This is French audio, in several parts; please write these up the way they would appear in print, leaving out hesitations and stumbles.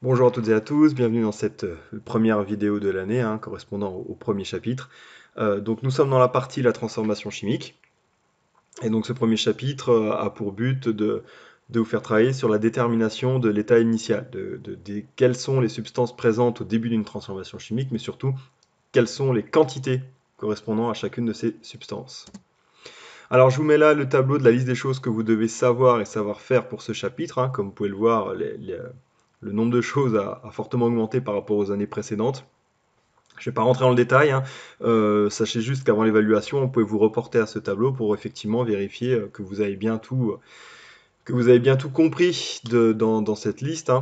Bonjour à toutes et à tous, bienvenue dans cette première vidéo de l'année, correspondant au premier chapitre. Donc nous sommes dans la partie la transformation chimique, et donc ce premier chapitre a pour but de vous faire travailler sur la détermination de l'état initial, quelles sont les substances présentes au début d'une transformation chimique, mais surtout quelles sont les quantités correspondant à chacune de ces substances. Alors je vous mets là le tableau de la liste des choses que vous devez savoir et savoir faire pour ce chapitre, Comme vous pouvez le voir, le nombre de choses a fortement augmenté par rapport aux années précédentes. Je ne vais pas rentrer dans le détail, sachez juste qu'avant l'évaluation, on pouvait vous reporter à ce tableau pour effectivement vérifier que vous avez bien tout compris dans cette liste,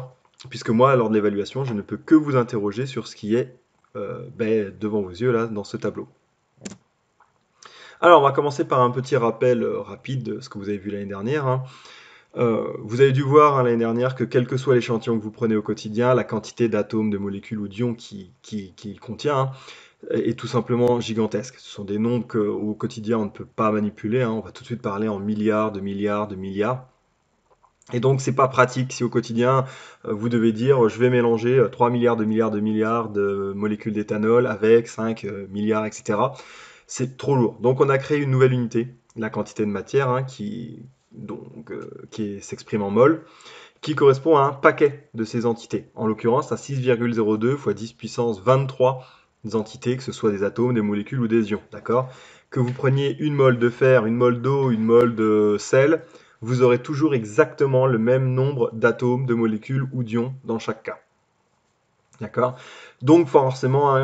puisque moi, lors de l'évaluation, je ne peux que vous interroger sur ce qui est devant vos yeux là, dans ce tableau. Alors, on va commencer par un petit rappel rapide de ce que vous avez vu l'année dernière. Vous avez dû voir l'année dernière que quel que soit l'échantillon que vous prenez au quotidien, la quantité d'atomes, de molécules ou d'ions qu'il contient est tout simplement gigantesque. Ce sont des nombres qu'au quotidien on ne peut pas manipuler. On va tout de suite parler en milliards, de milliards, de milliards. Et donc c'est pas pratique si au quotidien vous devez dire je vais mélanger 3 milliards de milliards de milliards de molécules d'éthanol avec 5 milliards, etc. C'est trop lourd. Donc on a créé une nouvelle unité, la quantité de matière, qui s'exprime en mol, qui correspond à un paquet de ces entités. En l'occurrence, à 6,02 fois 10 puissance 23 entités, que ce soit des atomes, des molécules ou des ions. D'accord? Que vous preniez une mole de fer, une mole d'eau, une mole de sel, vous aurez toujours exactement le même nombre d'atomes, de molécules ou d'ions dans chaque cas. D'accord? Donc forcément,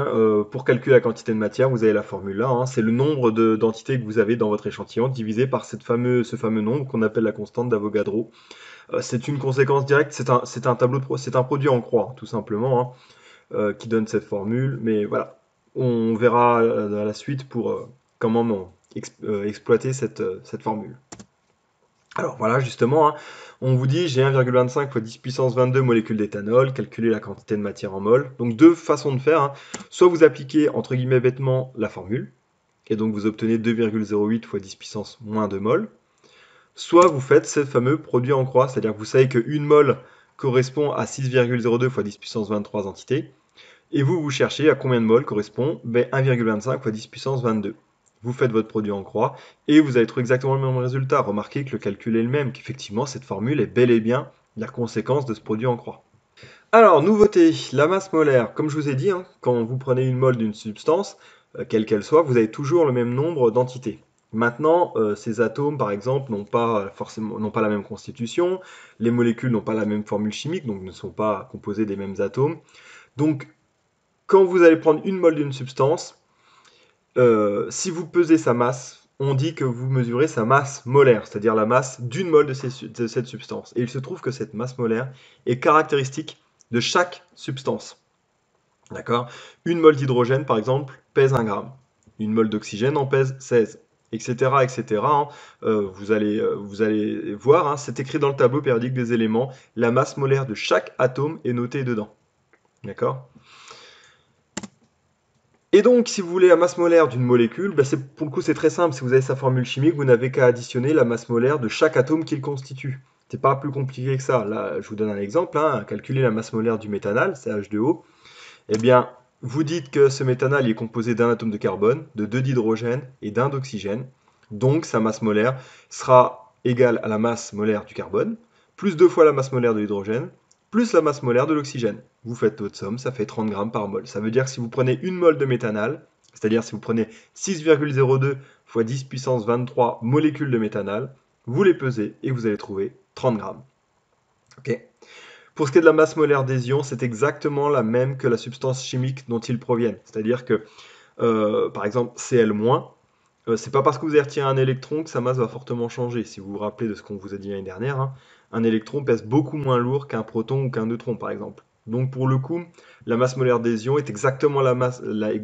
pour calculer la quantité de matière, vous avez la formule là, c'est le nombre d'entités que vous avez dans votre échantillon divisé par ce fameux nombre qu'on appelle la constante d'Avogadro. C'est une conséquence directe, c'est un produit en croix, tout simplement, qui donne cette formule. Mais voilà, on verra à la suite pour comment exploiter cette formule. Alors voilà, justement, on vous dit j'ai 1,25 fois 10 puissance 22 molécules d'éthanol, calculer la quantité de matière en mol. Donc deux façons de faire. Soit vous appliquez entre guillemets bêtement la formule, et donc vous obtenez 2,08 fois 10 puissance moins 2 mol. Soit vous faites ce fameux produit en croix, c'est-à-dire que vous savez qu'une mol correspond à 6,02 fois 10 puissance 23 entités, et vous cherchez à combien de mol correspond 1,25 fois 10 puissance 22. Vous faites votre produit en croix, et vous allez trouver exactement le même résultat. Remarquez que le calcul est le même, qu'effectivement cette formule est bel et bien la conséquence de ce produit en croix. Alors, nouveauté, la masse molaire. Comme je vous ai dit, quand vous prenez une mole d'une substance, quelle qu'elle soit, vous avez toujours le même nombre d'entités. Maintenant, ces atomes, par exemple, n'ont pas la même constitution, les molécules n'ont pas la même formule chimique, donc ne sont pas composées des mêmes atomes. Donc, quand vous allez prendre une mole d'une substance, si vous pesez sa masse, on dit que vous mesurez sa masse molaire, c'est-à-dire la masse d'une mole de cette substance. Et il se trouve que cette masse molaire est caractéristique de chaque substance. D'accord? Une mole d'hydrogène, par exemple, pèse 1 gramme. Une mole d'oxygène en pèse 16, etc. etc. Vous allez voir, c'est écrit dans le tableau périodique des éléments, la masse molaire de chaque atome est notée dedans. D'accord? Et donc, si vous voulez la masse molaire d'une molécule, pour le coup c'est très simple, si vous avez sa formule chimique, vous n'avez qu'à additionner la masse molaire de chaque atome qu'il constitue. C'est pas plus compliqué que ça. Là, je vous donne un exemple, calculer la masse molaire du méthanal, CH2O. Eh bien, vous dites que ce méthanal est composé d'un atome de carbone, de 2 d'hydrogène et d'un d'oxygène. Donc, sa masse molaire sera égale à la masse molaire du carbone, plus 2 fois la masse molaire de l'hydrogène, plus la masse molaire de l'oxygène. Vous faites votre somme, ça fait 30 grammes par mol. Ça veut dire que si vous prenez une mol de méthanal, c'est-à-dire si vous prenez 6,02 fois 10 puissance 23 molécules de méthanal, vous les pesez et vous allez trouver 30 grammes. Ok. Pour ce qui est de la masse molaire des ions, c'est exactement la même que la substance chimique dont ils proviennent. C'est-à-dire que, par exemple, Cl-, c'est pas parce que vous avez retiré un électron que sa masse va fortement changer. Si vous vous rappelez de ce qu'on vous a dit l'année dernière, un électron pèse beaucoup moins lourd qu'un proton ou qu'un neutron, par exemple. Donc pour le coup, la masse molaire des ions est exactement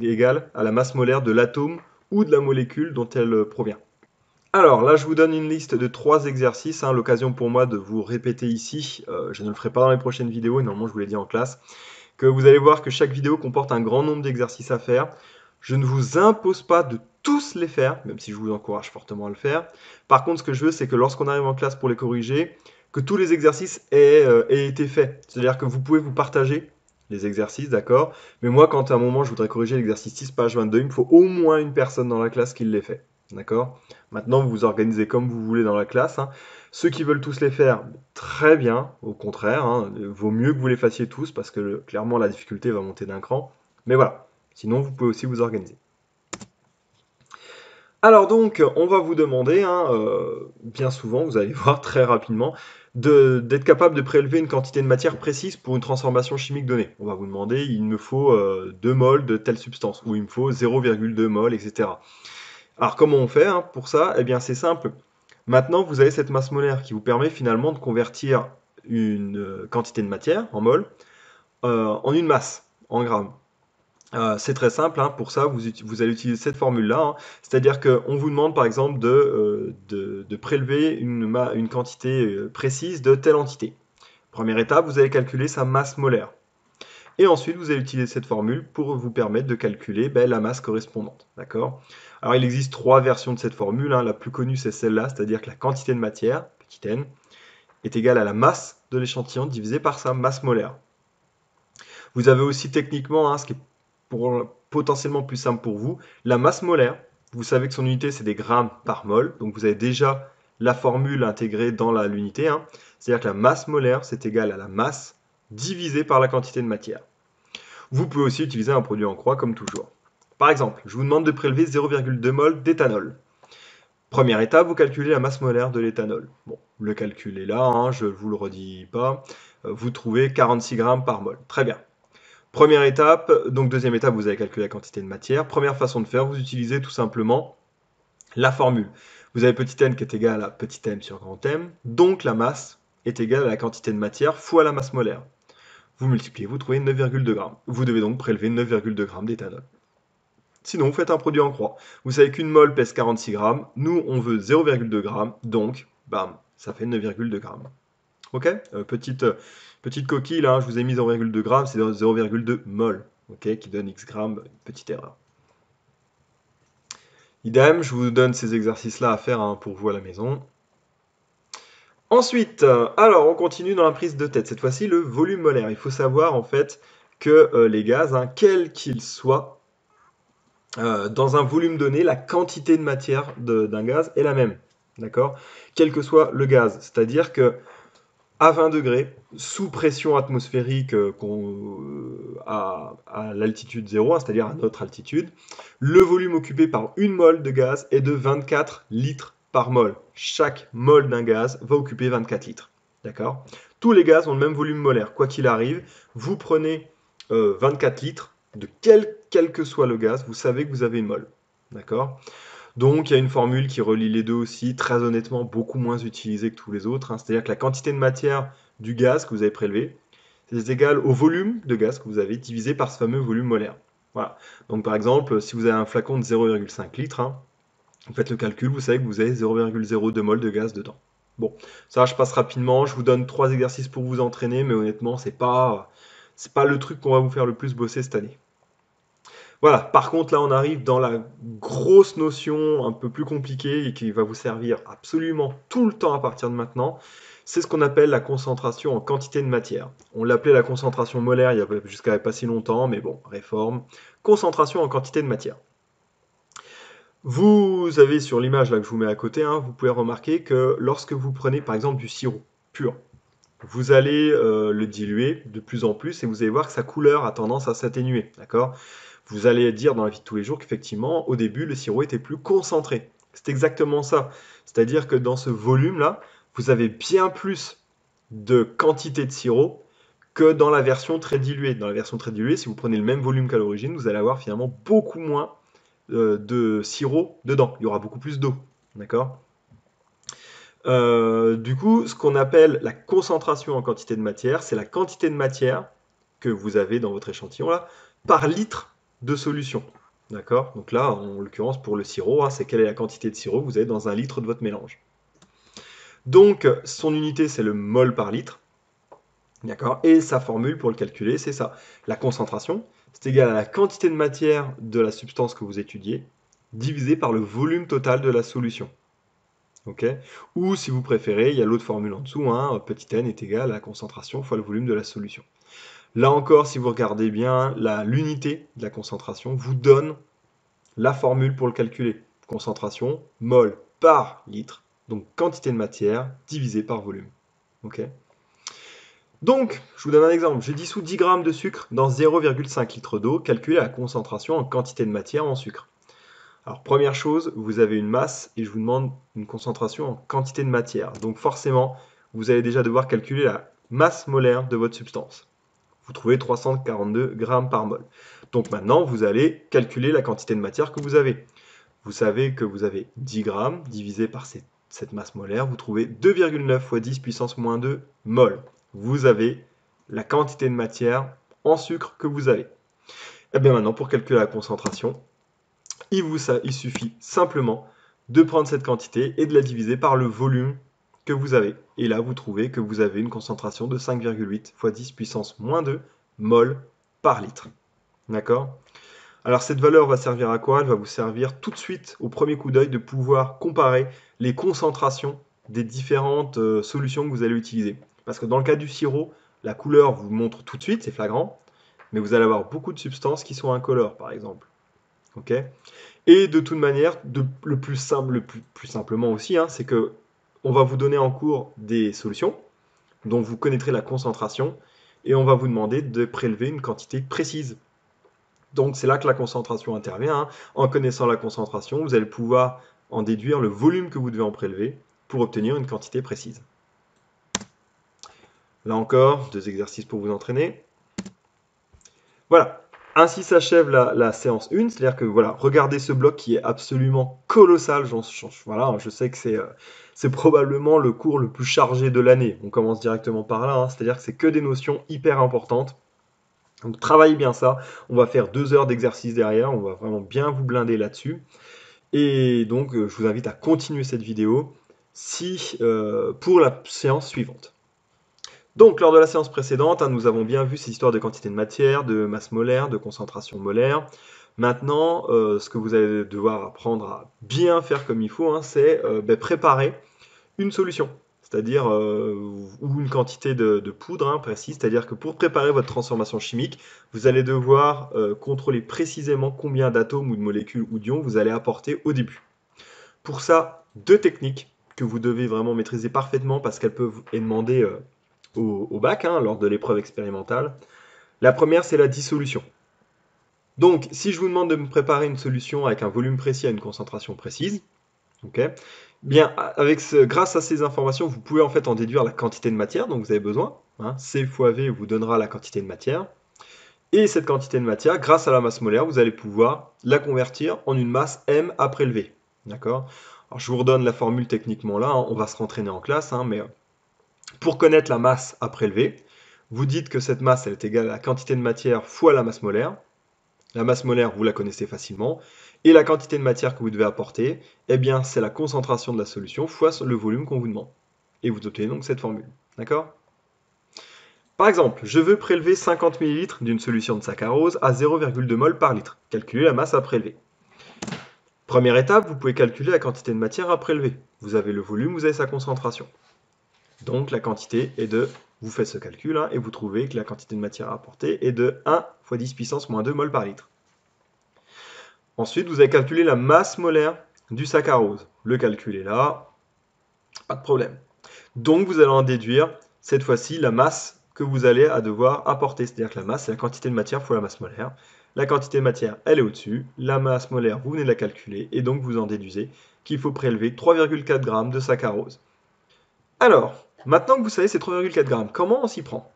égale à la masse molaire de l'atome ou de la molécule dont elle provient. Alors là, je vous donne une liste de 3 exercices, l'occasion pour moi de vous répéter ici, je ne le ferai pas dans les prochaines vidéos, et normalement je vous l'ai dit en classe, que vous allez voir que chaque vidéo comporte un grand nombre d'exercices à faire. Je ne vous impose pas de tous les faire, même si je vous encourage fortement à le faire. Par contre, ce que je veux, c'est que lorsqu'on arrive en classe pour les corriger, que tous les exercices aient été faits. C'est-à-dire que vous pouvez vous partager les exercices, d'accord? Mais moi, quand à un moment je voudrais corriger l'exercice 6, page 22, il me faut au moins une personne dans la classe qui l'ait fait. D'accord? Maintenant, vous vous organisez comme vous voulez dans la classe, hein. Ceux qui veulent tous les faire, très bien, au contraire, hein, vaut mieux que vous les fassiez tous parce que clairement la difficulté va monter d'un cran. Mais voilà, sinon vous pouvez aussi vous organiser. Alors donc, on va vous demander, hein, bien souvent, vous allez voir très rapidement, d'être capable de prélever une quantité de matière précise pour une transformation chimique donnée. On va vous demander, il me faut 2 moles de telle substance, ou il me faut 0,2 mol, etc. Alors comment on fait hein, pour ça? Eh bien c'est simple. Maintenant, vous avez cette masse molaire qui vous permet finalement de convertir une quantité de matière en mol en une masse, en grammes. C'est très simple, hein, pour ça vous allez utiliser cette formule-là, hein. C'est-à-dire qu'on vous demande par exemple de prélever une quantité précise de telle entité. Première étape, vous allez calculer sa masse molaire. Et ensuite, vous allez utiliser cette formule pour vous permettre de calculer la masse correspondante. D'accord? Alors, il existe 3 versions de cette formule, hein. La plus connue, c'est celle-là, c'est-à-dire que la quantité de matière, petit n, est égale à la masse de l'échantillon divisé par sa masse molaire. Vous avez aussi techniquement, hein, ce qui est potentiellement plus simple pour vous, la masse molaire. Vous savez que son unité, c'est des grammes par mol. Donc, vous avez déjà la formule intégrée dans l'unité, hein. C'est-à-dire que la masse molaire, c'est égal à la masse divisée par la quantité de matière. Vous pouvez aussi utiliser un produit en croix comme toujours. Par exemple, je vous demande de prélever 0,2 mol d'éthanol. Première étape, vous calculez la masse molaire de l'éthanol. Bon, le calcul est là, hein, je ne vous le redis pas. Vous trouvez 46 grammes par mol. Très bien. Première étape, donc deuxième étape, vous allez calculer la quantité de matière. Première façon de faire, vous utilisez tout simplement la formule. Vous avez petit n qui est égal à petit m sur grand M, donc la masse est égale à la quantité de matière fois la masse molaire. Vous multipliez, vous trouvez 9,2 grammes. Vous devez donc prélever 9,2 grammes d'éthanol. Sinon, vous faites un produit en croix. Vous savez qu'une mol pèse 46 grammes. Nous, on veut 0,2 grammes. Donc, bam, ça fait 9,2 grammes. Ok petite coquille, là, je vous ai mis 0,2 grammes, c'est 0,2 mol. Ok, qui donne x grammes, petite erreur. Idem, je vous donne ces exercices-là à faire hein, pour vous à la maison. Ensuite, alors on continue dans la prise de tête. Cette fois-ci, le volume molaire. Il faut savoir en fait que les gaz, hein, quels qu'ils soient, dans un volume donné, la quantité de matière d'un gaz est la même. D'accord? Quel que soit le gaz. C'est-à-dire que à 20 degrés, sous pression atmosphérique à l'altitude 0, hein, c'est-à-dire à notre altitude, le volume occupé par une mole de gaz est de 24 litres par mol. Chaque mol d'un gaz va occuper 24 litres. D'accord? Tous les gaz ont le même volume molaire. Quoi qu'il arrive, vous prenez 24 litres de quel que soit le gaz, vous savez que vous avez une mole. D'accord? Donc il y a une formule qui relie les deux aussi, très honnêtement beaucoup moins utilisée que tous les autres, hein. C'est-à-dire que la quantité de matière du gaz que vous avez prélevé, c'est égal au volume de gaz que vous avez divisé par ce fameux volume molaire. Voilà. Donc par exemple, si vous avez un flacon de 0,5 litres, hein, vous faites le calcul, vous savez que vous avez 0,02 mol de gaz dedans. Bon, ça je passe rapidement, je vous donne 3 exercices pour vous entraîner, mais honnêtement, c'est pas le truc qu'on va vous faire le plus bosser cette année. Voilà, par contre là on arrive dans la grosse notion un peu plus compliquée et qui va vous servir absolument tout le temps à partir de maintenant. C'est ce qu'on appelle la concentration en quantité de matière. On l'appelait la concentration molaire il y a jusqu'à pas si longtemps, mais bon, réforme. Concentration en quantité de matière. Vous avez sur l'image là que je vous mets à côté, hein, vous pouvez remarquer que lorsque vous prenez par exemple du sirop pur, vous allez le diluer de plus en plus et vous allez voir que sa couleur a tendance à s'atténuer, d'accord? Vous allez dire dans la vie de tous les jours qu'effectivement, au début, le sirop était plus concentré. C'est exactement ça. C'est-à-dire que dans ce volume-là, vous avez bien plus de quantité de sirop que dans la version très diluée. Dans la version très diluée, si vous prenez le même volume qu'à l'origine, vous allez avoir finalement beaucoup moins de sirop dedans. Il y aura beaucoup plus d'eau. D'accord? Du coup, ce qu'on appelle la concentration en quantité de matière, c'est la quantité de matière que vous avez dans votre échantillon là, par litre de solution. D'accord? Donc là, en l'occurrence, pour le sirop, hein, c'est quelle est la quantité de sirop que vous avez dans un litre de votre mélange. Donc, son unité, c'est le mol par litre. D'accord? Et sa formule pour le calculer, c'est ça. La concentration, c'est égal à la quantité de matière de la substance que vous étudiez, divisé par le volume total de la solution. ok? Ou si vous préférez, il y a l'autre formule en dessous, hein, petit n est égal à la concentration fois le volume de la solution. Là encore, si vous regardez bien, l'unité de la concentration vous donne la formule pour le calculer. Concentration, mol par litre, donc quantité de matière divisé par volume. Ok? Donc, je vous donne un exemple. Je dissous 10 grammes de sucre dans 0,5 litres d'eau, calculez la concentration en quantité de matière en sucre. Alors, première chose, vous avez une masse et je vous demande une concentration en quantité de matière. Donc, forcément, vous allez déjà devoir calculer la masse molaire de votre substance. Vous trouvez 342 grammes par mol. Donc maintenant, vous allez calculer la quantité de matière que vous avez. Vous savez que vous avez 10 grammes divisé par cette masse molaire, vous trouvez 2,9 fois 10 puissance moins 2 mol. Vous avez la quantité de matière en sucre que vous avez. Et bien maintenant, pour calculer la concentration, il suffit simplement de prendre cette quantité et de la diviser par le volume que vous avez. Et là, vous trouvez que vous avez une concentration de 5,8 fois 10 puissance moins 2 mol par litre. D'accord? Alors cette valeur va servir à quoi? Elle va vous servir tout de suite, au premier coup d'œil, de pouvoir comparer les concentrations des différentes solutions que vous allez utiliser. Parce que dans le cas du sirop, la couleur vous montre tout de suite, c'est flagrant, mais vous allez avoir beaucoup de substances qui sont incolores, par exemple. Ok? Et de toute manière, le plus simplement aussi, hein, c'est que on va vous donner en cours des solutions dont vous connaîtrez la concentration et on va vous demander de prélever une quantité précise. Donc c'est là que la concentration intervient, hein. En connaissant la concentration, vous allez pouvoir en déduire le volume que vous devez en prélever pour obtenir une quantité précise. Là encore, 2 exercices pour vous entraîner. Voilà. Ainsi s'achève la séance 1, c'est-à-dire que voilà, regardez ce bloc qui est absolument colossal. Voilà, je sais que c'est probablement le cours le plus chargé de l'année. On commence directement par là, hein, c'est-à-dire que c'est que des notions hyper importantes. Donc travaillez bien ça. On va faire 2 heures d'exercice derrière, on va vraiment bien vous blinder là-dessus. Et donc je vous invite à continuer cette vidéo pour la séance suivante. Donc, lors de la séance précédente, hein, nous avons bien vu ces histoires de quantité de matière, de masse molaire, de concentration molaire. Maintenant, ce que vous allez devoir apprendre à bien faire comme il faut, hein, c'est préparer une solution, c'est-à-dire ou une quantité de poudre hein, précise, c'est-à-dire que pour préparer votre transformation chimique, vous allez devoir contrôler précisément combien d'atomes ou de molécules ou d'ions vous allez apporter au début. Pour ça, 2 techniques que vous devez vraiment maîtriser parfaitement parce qu'elles peuvent être demandées au bac, hein, lors de l'épreuve expérimentale. La première, c'est la dissolution. Donc, si je vous demande de me préparer une solution avec un volume précis à une concentration précise, okay, bien, grâce à ces informations, vous pouvez en fait en déduire la quantité de matière dont vous avez besoin. Hein, C fois V vous donnera la quantité de matière. Et cette quantité de matière, grâce à la masse molaire, vous allez pouvoir la convertir en une masse M à prélever. D'accord? Alors, je vous redonne la formule techniquement là, hein, on va se rentraîner en classe, hein, mais pour connaître la masse à prélever, vous dites que cette masse elle est égale à la quantité de matière fois la masse molaire. La masse molaire, vous la connaissez facilement. Et la quantité de matière que vous devez apporter, eh bien, c'est la concentration de la solution fois le volume qu'on vous demande. Et vous obtenez donc cette formule. D'accord? Par exemple, je veux prélever 50 ml d'une solution de saccharose à 0,2 mol par litre. Calculez la masse à prélever. Première étape, vous pouvez calculer la quantité de matière à prélever. Vous avez le volume, vous avez sa concentration. Donc la quantité est de, vous faites ce calcul, hein, et vous trouvez que la quantité de matière à apporter est de 1 fois 10 puissance moins 2 mol par litre. Ensuite, vous avez calculé la masse molaire du saccharose. Le calcul est là, pas de problème. Donc vous allez en déduire, cette fois-ci, la masse que vous allez devoir apporter. C'est-à-dire que la masse, c'est la quantité de matière fois la masse molaire. La quantité de matière, elle est au-dessus. La masse molaire, vous venez de la calculer, et donc vous en déduisez qu'il faut prélever 3,4 g de saccharose. Alors, maintenant que vous savez ces 3,4 grammes, comment on s'y prend?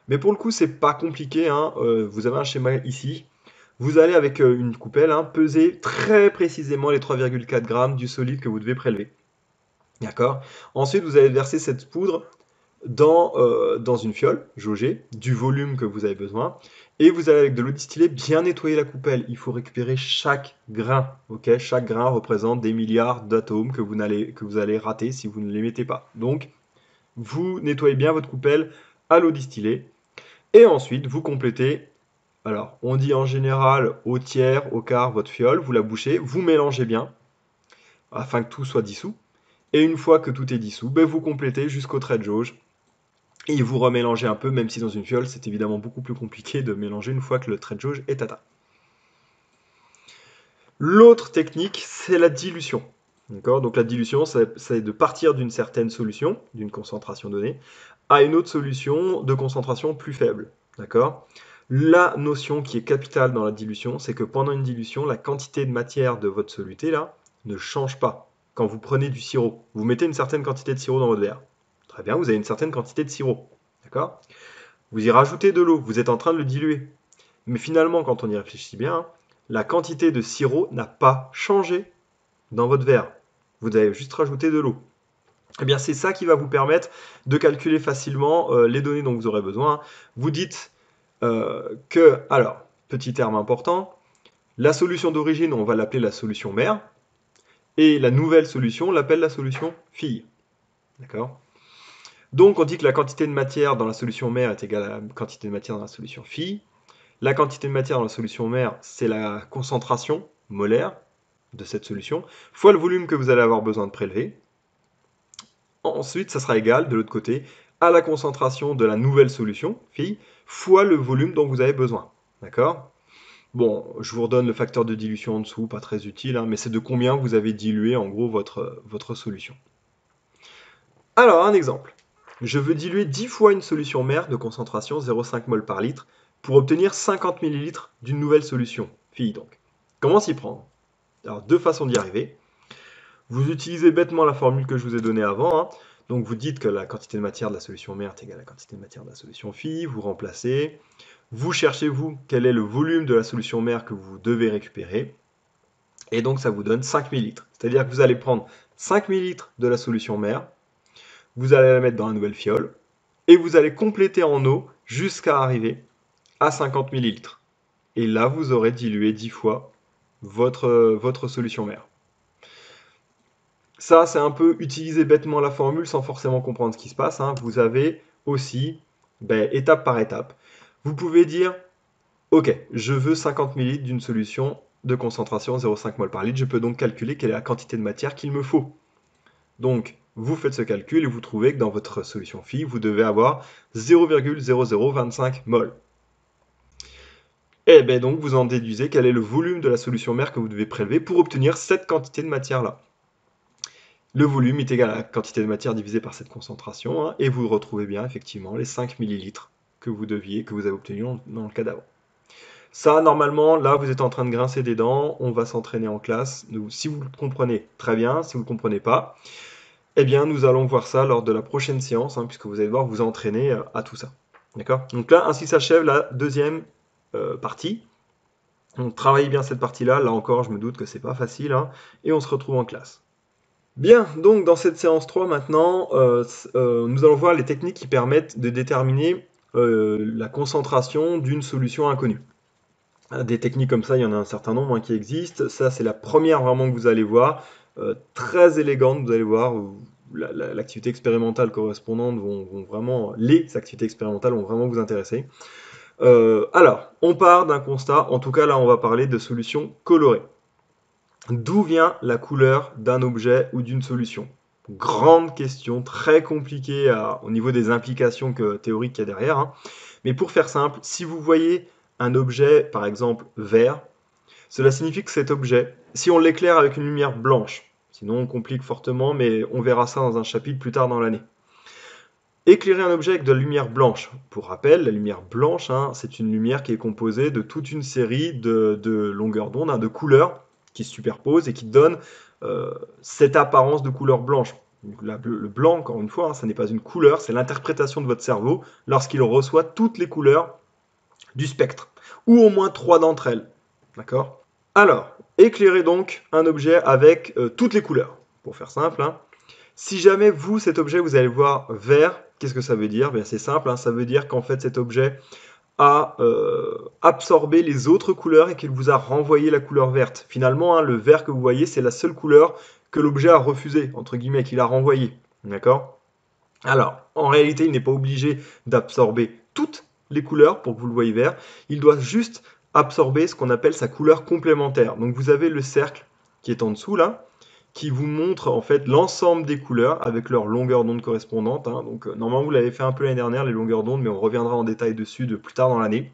Mais pour le coup, c'est pas compliqué, hein. Vous avez un schéma ici. Vous allez avec une coupelle hein, peser très précisément les 3,4 grammes du solide que vous devez prélever. D'accord? Ensuite, vous allez verser cette poudre dans une fiole jaugée du volume que vous avez besoin. Et vous allez avec de l'eau distillée bien nettoyer la coupelle. Il faut récupérer chaque grain. Okay, chaque grain représente des milliards d'atomes que vous allez rater si vous ne les mettez pas. Donc, vous nettoyez bien votre coupelle à l'eau distillée. Et ensuite, vous complétez. Alors, on dit en général au tiers, au quart, votre fiole. Vous la bouchez, vous mélangez bien afin que tout soit dissous. Et une fois que tout est dissous, ben vous complétez jusqu'au trait de jauge. Et vous remélangez un peu, même si dans une fiole, c'est évidemment beaucoup plus compliqué de mélanger une fois que le trait de jauge est atteint. L'autre technique, c'est la dilution. D'accord? Donc la dilution, c'est de partir d'une certaine solution, d'une concentration donnée, à une autre solution de concentration plus faible. D'accord? La notion qui est capitale dans la dilution, c'est que pendant une dilution, la quantité de matière de votre soluté là ne change pas. Quand vous prenez du sirop, vous mettez une certaine quantité de sirop dans votre verre. Très bien, vous avez une certaine quantité de sirop. D'accord? Vous y rajoutez de l'eau, vous êtes en train de le diluer. Mais finalement, quand on y réfléchit bien, la quantité de sirop n'a pas changé dans votre verre. Vous avez juste rajouté de l'eau. Eh bien, c'est ça qui va vous permettre de calculer facilement les données dont vous aurez besoin. Vous dites que, alors, petit terme important, la solution d'origine, on va l'appeler la solution mère, et la nouvelle solution, on l'appelle la solution fille. D'accord? Donc, on dit que la quantité de matière dans la solution mère est égale à la quantité de matière dans la solution fille. La quantité de matière dans la solution mère, c'est la concentration molaire de cette solution, fois le volume que vous allez avoir besoin de prélever. Ensuite, ça sera égal, de l'autre côté, à la concentration de la nouvelle solution, phi, fois le volume dont vous avez besoin. D'accord? Bon, je vous redonne le facteur de dilution en dessous, pas très utile, hein, mais c'est de combien vous avez dilué en gros votre solution. Alors, un exemple. Je veux diluer 10 fois une solution mère de concentration 0,5 mol par litre pour obtenir 50 ml d'une nouvelle solution, phi donc. Comment s'y prendre? Alors, deux façons d'y arriver. Vous utilisez bêtement la formule que je vous ai donnée avant. Hein. Donc vous dites que la quantité de matière de la solution mère est égale à la quantité de matière de la solution phi. Vous remplacez. Vous cherchez, vous, quel est le volume de la solution mère que vous devez récupérer. Et donc ça vous donne 5 ml. C'est-à-dire que vous allez prendre 5 ml de la solution mère. Vous allez la mettre dans la nouvelle fiole. Et vous allez compléter en eau jusqu'à arriver à 50 ml. Et là, vous aurez dilué 10 fois votre solution mère. Ça, c'est un peu utiliser bêtement la formule sans forcément comprendre ce qui se passe. Hein. Vous avez aussi, étape par étape, vous pouvez dire, ok, je veux 50 ml d'une solution de concentration 0,5 mol par litre. Je peux donc calculer quelle est la quantité de matière qu'il me faut. Donc, vous faites ce calcul et vous trouvez que dans votre solution phi, vous devez avoir 0,0025 mol. Et bien donc, vous en déduisez quel est le volume de la solution mère que vous devez prélever pour obtenir cette quantité de matière-là. Le volume est égal à la quantité de matière divisée par cette concentration, hein, et vous retrouvez bien effectivement les 5 ml que vous avez obtenus dans le cas d'avant. Ça, normalement, là, vous êtes en train de grincer des dents, on va s'entraîner en classe. Si vous le comprenez, très bien. Si vous ne le comprenez pas, eh bien, nous allons voir ça lors de la prochaine séance, hein, puisque vous allez devoir vous entraîner à tout ça. D'accord? Donc là, ainsi s'achève la deuxième partie. Donc, travaillez bien cette partie-là. Là encore, je me doute que c'est pas facile, hein, et on se retrouve en classe. Bien, donc dans cette séance 3 maintenant, nous allons voir les techniques qui permettent de déterminer la concentration d'une solution inconnue. Des techniques comme ça, il y en a un certain nombre qui existent. Ça, c'est la première vraiment que vous allez voir. Très élégante, vous allez voir. L'activité expérimentale correspondante les activités expérimentales vont vraiment vous intéresser. Alors, on part d'un constat. En tout cas, là, on va parler de solutions colorées. D'où vient la couleur d'un objet ou d'une solution? Grande question, très compliquée au niveau des implications théoriques qu'il y a derrière. Hein. Mais pour faire simple, si vous voyez un objet, par exemple, vert, cela signifie que cet objet, si on l'éclaire avec une lumière blanche, sinon on complique fortement, mais on verra ça dans un chapitre plus tard dans l'année. Éclairer un objet avec de la lumière blanche. Pour rappel, la lumière blanche, hein, c'est une lumière qui est composée de toute une série de longueurs d'onde, hein, de couleurs, qui se superposent et qui donnent cette apparence de couleur blanche. Le blanc, encore une fois, hein, ça n'est pas une couleur, c'est l'interprétation de votre cerveau lorsqu'il reçoit toutes les couleurs du spectre, ou au moins 3 d'entre elles. D'accord? Alors, éclairez donc un objet avec toutes les couleurs, pour faire simple. Hein. Si jamais cet objet, vous allez le voir vert, qu'est-ce que ça veut dire? Bien, c'est simple, hein, ça veut dire qu'en fait cet objet a absorbé les autres couleurs et qu'il vous a renvoyé la couleur verte. Finalement, hein, le vert que vous voyez, c'est la seule couleur que l'objet a refusé, entre guillemets, qu'il a renvoyé. D'accord? Alors, en réalité, il n'est pas obligé d'absorber toutes les couleurs pour que vous le voyez vert. Il doit juste absorber ce qu'on appelle sa couleur complémentaire. Donc vous avez le cercle qui est en dessous là, qui vous montre en fait l'ensemble des couleurs avec leur longueur d'onde correspondante, hein. Donc normalement vous l'avez fait un peu l'année dernière, les longueurs d'onde, mais on reviendra en détail dessus plus tard dans l'année.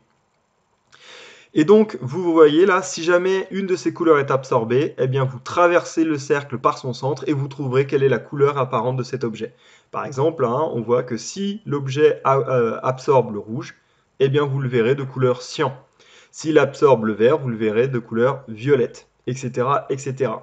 Et donc, vous voyez là, si jamais une de ces couleurs est absorbée, eh bien vous traversez le cercle par son centre et vous trouverez quelle est la couleur apparente de cet objet. Par exemple, hein, on voit que si l'objet absorbe le rouge, eh bien vous le verrez de couleur cyan. S'il absorbe le vert, vous le verrez de couleur violette, etc., etc.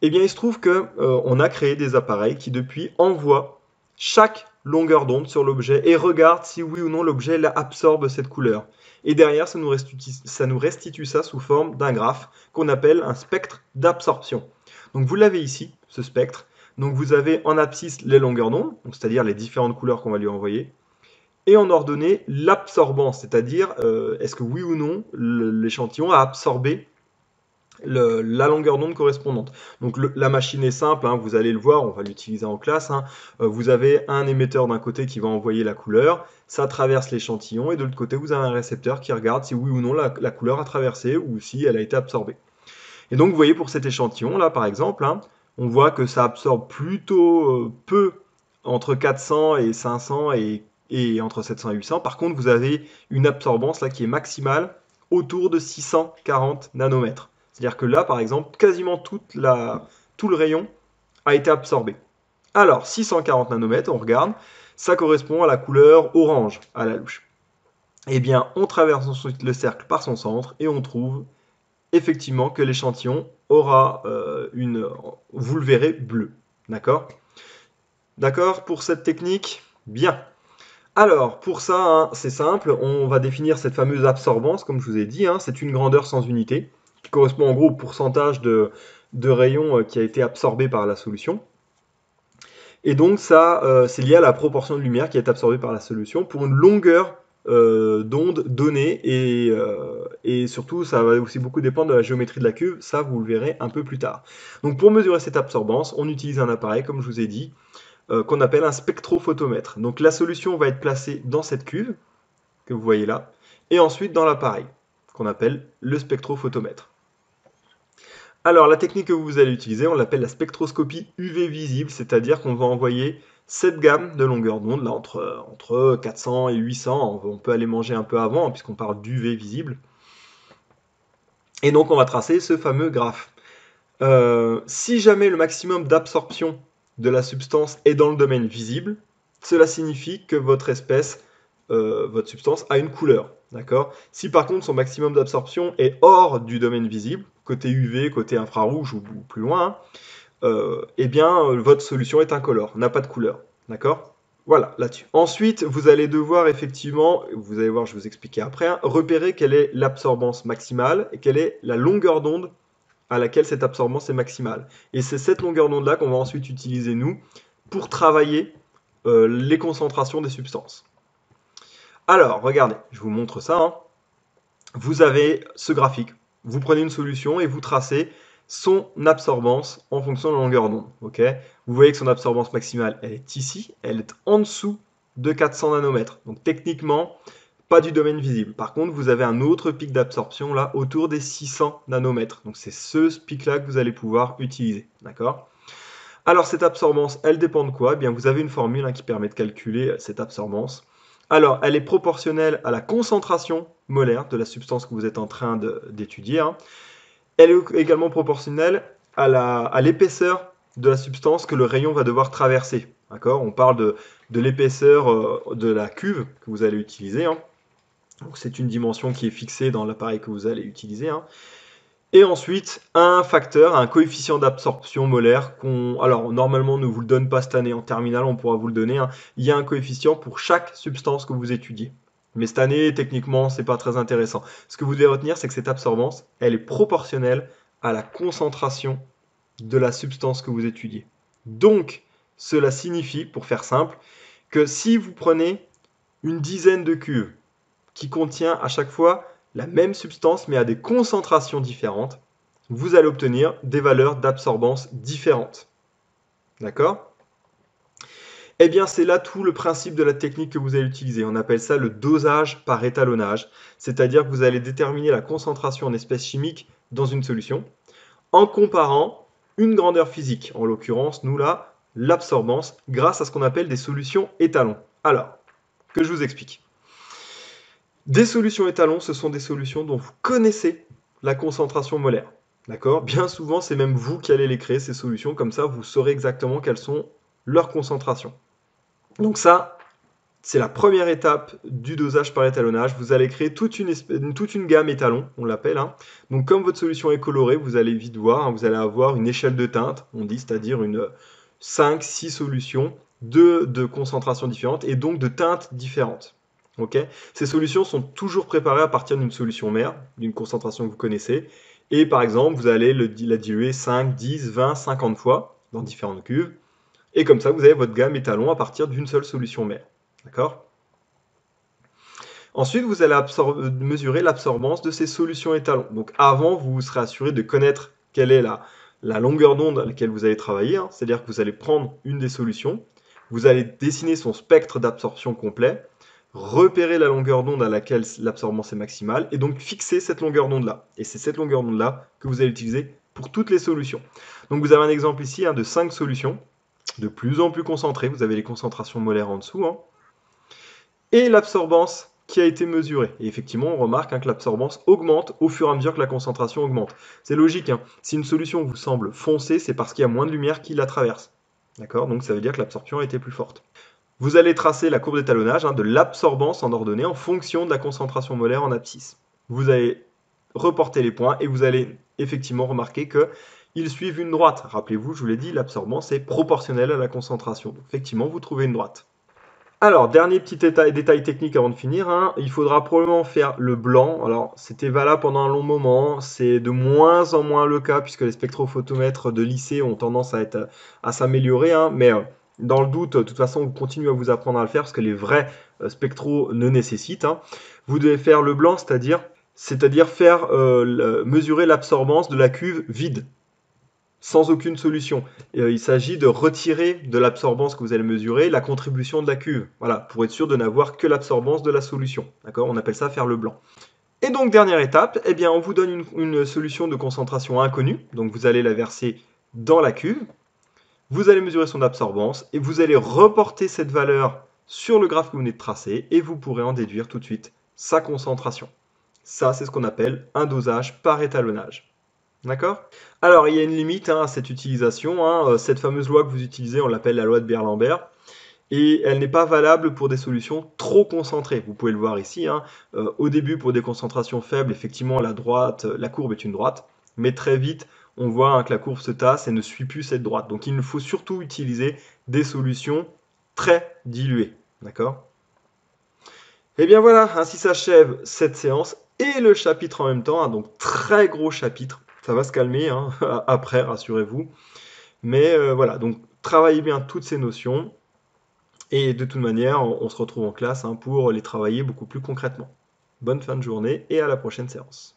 Eh bien, il se trouve qu'on a créé des appareils qui, depuis, envoient chaque longueur d'onde sur l'objet et regardent si oui ou non l'objet absorbe cette couleur. Et derrière, ça nous restitue ça sous forme d'un graphe qu'on appelle un spectre d'absorption. Donc vous l'avez ici, ce spectre. Donc vous avez en abscisse les longueurs d'onde, c'est-à-dire les différentes couleurs qu'on va lui envoyer, et en ordonnée l'absorbance, c'est-à-dire est-ce que oui ou non l'échantillon a absorbé la longueur d'onde correspondante. Donc la machine est simple, hein, vous allez le voir, on va l'utiliser en classe. Hein. Vous avez un émetteur d'un côté qui va envoyer la couleur, ça traverse l'échantillon, et de l'autre côté vous avez un récepteur qui regarde si oui ou non la couleur a traversé ou si elle a été absorbée. Et donc vous voyez pour cet échantillon là par exemple, hein, on voit que ça absorbe plutôt peu, entre 400 et 500 et entre 700 et 800. Par contre vous avez une absorbance là qui est maximale autour de 640 nanomètres. C'est-à-dire que là, par exemple, quasiment tout le rayon a été absorbé. Alors, 640 nanomètres, on regarde, ça correspond à la couleur orange à la louche. Eh bien, on traverse ensuite le cercle par son centre et on trouve effectivement que l'échantillon aura vous le verrez, bleu. D'accord? D'accord pour cette technique? Bien. Alors, pour ça, hein, c'est simple, on va définir cette fameuse absorbance, comme je vous ai dit, hein, c'est une grandeur sans unité, qui correspond en gros au pourcentage de rayon qui a été absorbé par la solution. Et donc ça, c'est lié à la proportion de lumière qui est absorbée par la solution pour une longueur d'onde donnée, et surtout ça va aussi beaucoup dépendre de la géométrie de la cuve, ça vous le verrez un peu plus tard. Donc pour mesurer cette absorbance, on utilise un appareil, comme je vous ai dit, qu'on appelle un spectrophotomètre. Donc la solution va être placée dans cette cuve, que vous voyez là, et ensuite dans l'appareil, qu'on appelle le spectrophotomètre. Alors la technique que vous allez utiliser, on l'appelle la spectroscopie UV visible, c'est-à-dire qu'on va envoyer cette gamme de longueur d'onde, là entre 400 et 800, on peut aller manger un peu avant, hein, puisqu'on parle d'UV visible. Et donc on va tracer ce fameux graphe. Si jamais le maximum d'absorption de la substance est dans le domaine visible, cela signifie que votre espèce, votre substance, a une couleur. D'accord? Si par contre son maximum d'absorption est hors du domaine visible, côté UV, côté infrarouge ou plus loin, eh bien votre solution est incolore, n'a pas de couleur. D'accord? Voilà, là-dessus. Ensuite, vous allez devoir effectivement, vous allez voir, je vais vous expliquer après, hein, repérer quelle est l'absorbance maximale et quelle est la longueur d'onde à laquelle cette absorbance est maximale. Et c'est cette longueur d'onde-là qu'on va ensuite utiliser, nous, pour travailler les concentrations des substances. Alors, regardez, je vous montre ça. Hein. Vous avez ce graphique. Vous prenez une solution et vous tracez son absorbance en fonction de la longueur d'onde. Okay, vous voyez que son absorbance maximale, elle est ici. Elle est en dessous de 400 nanomètres. Donc techniquement, pas du domaine visible. Par contre, vous avez un autre pic d'absorption là, autour des 600 nanomètres. Donc c'est ce pic-là que vous allez pouvoir utiliser. D'accord ? Alors cette absorbance, elle dépend de quoi ? Eh bien, vous avez une formule hein, qui permet de calculer cette absorbance. Alors, elle est proportionnelle à la concentration molaire de la substance que vous êtes en train d'étudier. Hein. Elle est également proportionnelle à l'épaisseur de la substance que le rayon va devoir traverser. On parle de l'épaisseur de la cuve que vous allez utiliser. Hein. C'est une dimension qui est fixée dans l'appareil que vous allez utiliser. Hein. Et ensuite, un facteur, un coefficient d'absorption molaire alors normalement on ne vous le donne pas cette année, en terminale on pourra vous le donner. Hein. Il y a un coefficient pour chaque substance que vous étudiez. Mais cette année, techniquement, c'est pas très intéressant. Ce que vous devez retenir, c'est que cette absorbance, elle est proportionnelle à la concentration de la substance que vous étudiez. Donc, cela signifie, pour faire simple, que si vous prenez une dizaine de cuves qui contient à chaque fois la même substance mais à des concentrations différentes, vous allez obtenir des valeurs d'absorbance différentes. D'accord ? Eh bien, c'est là tout le principe de la technique que vous allez utiliser. On appelle ça le dosage par étalonnage, c'est-à-dire que vous allez déterminer la concentration en espèces chimiques dans une solution en comparant une grandeur physique, en l'occurrence, nous là, l'absorbance, grâce à ce qu'on appelle des solutions étalons. Alors, que je vous explique. Des solutions étalons, ce sont des solutions dont vous connaissez la concentration molaire. D'accord? Bien souvent, c'est même vous qui allez les créer, ces solutions, comme ça, vous saurez exactement quelles sont leurs concentrations. Donc ça, c'est la première étape du dosage par étalonnage. Vous allez créer toute une gamme étalon, on l'appelle. Hein. Donc comme votre solution est colorée, vous allez vite voir, hein, vous allez avoir une échelle de teinte, on dit, c'est-à-dire une 5-6 solutions de concentrations différentes et donc de teintes différentes. Okay. Ces solutions sont toujours préparées à partir d'une solution mère, d'une concentration que vous connaissez. Et par exemple, vous allez la diluer 5, 10, 20, 50 fois dans différentes cuves. Et comme ça, vous avez votre gamme étalon à partir d'une seule solution mère. D'accord? Ensuite, vous allez mesurer l'absorbance de ces solutions étalons. Donc avant, vous serez assuré de connaître quelle est la longueur d'onde à laquelle vous allez travailler. Hein. C'est-à-dire que vous allez prendre une des solutions, vous allez dessiner son spectre d'absorption complet, repérer la longueur d'onde à laquelle l'absorbance est maximale, et donc fixer cette longueur d'onde-là. Et c'est cette longueur d'onde-là que vous allez utiliser pour toutes les solutions. Donc vous avez un exemple ici hein, de 5 solutions, de plus en plus concentrées. Vous avez les concentrations molaires en dessous. Hein. Et l'absorbance qui a été mesurée. Et effectivement, on remarque hein, que l'absorbance augmente au fur et à mesure que la concentration augmente. C'est logique. Hein. Si une solution vous semble foncée, c'est parce qu'il y a moins de lumière qui la traverse. D'accord? Donc ça veut dire que l'absorption a été plus forte. Vous allez tracer la courbe d'étalonnage hein, de l'absorbance en ordonnée en fonction de la concentration molaire en abscisse. Vous allez reporter les points et vous allez effectivement remarquer qu'ils suivent une droite. Rappelez-vous, je vous l'ai dit, l'absorbance est proportionnelle à la concentration. Donc, effectivement, vous trouvez une droite. Alors, dernier petit détail technique avant de finir, hein, il faudra probablement faire le blanc. Alors, c'était valable pendant un long moment, c'est de moins en moins le cas puisque les spectrophotomètres de lycée ont tendance à s'améliorer, hein, mais dans le doute, de toute façon, on continue à vous apprendre à le faire parce que les vrais spectros ne nécessitent. Hein. Vous devez faire le blanc, c'est-à-dire faire mesurer l'absorbance de la cuve vide, sans aucune solution. Il s'agit de retirer de l'absorbance que vous allez mesurer la contribution de la cuve. Voilà, pour être sûr de n'avoir que l'absorbance de la solution. D'accord? On appelle ça faire le blanc. Et donc, dernière étape, eh bien, on vous donne une solution de concentration inconnue. Donc, vous allez la verser dans la cuve. Vous allez mesurer son absorbance et vous allez reporter cette valeur sur le graphe que vous venez de tracer et vous pourrez en déduire tout de suite sa concentration. Ça, c'est ce qu'on appelle un dosage par étalonnage. D'accord? Alors, il y a une limite hein, à cette utilisation. Hein. Cette fameuse loi que vous utilisez, on l'appelle la loi de Beer-Lambert. Et elle n'est pas valable pour des solutions trop concentrées. Vous pouvez le voir ici. Hein. Au début, pour des concentrations faibles, effectivement, la courbe est une droite. Mais très vite, on voit hein, que la courbe se tasse et ne suit plus cette droite. Donc, il faut surtout utiliser des solutions très diluées. D'accord? Et bien voilà, ainsi s'achève cette séance et le chapitre en même temps. Hein, donc, très gros chapitre. Ça va se calmer hein, après, rassurez-vous. Mais voilà, donc travaillez bien toutes ces notions. Et de toute manière, on se retrouve en classe hein, pour les travailler beaucoup plus concrètement. Bonne fin de journée et à la prochaine séance.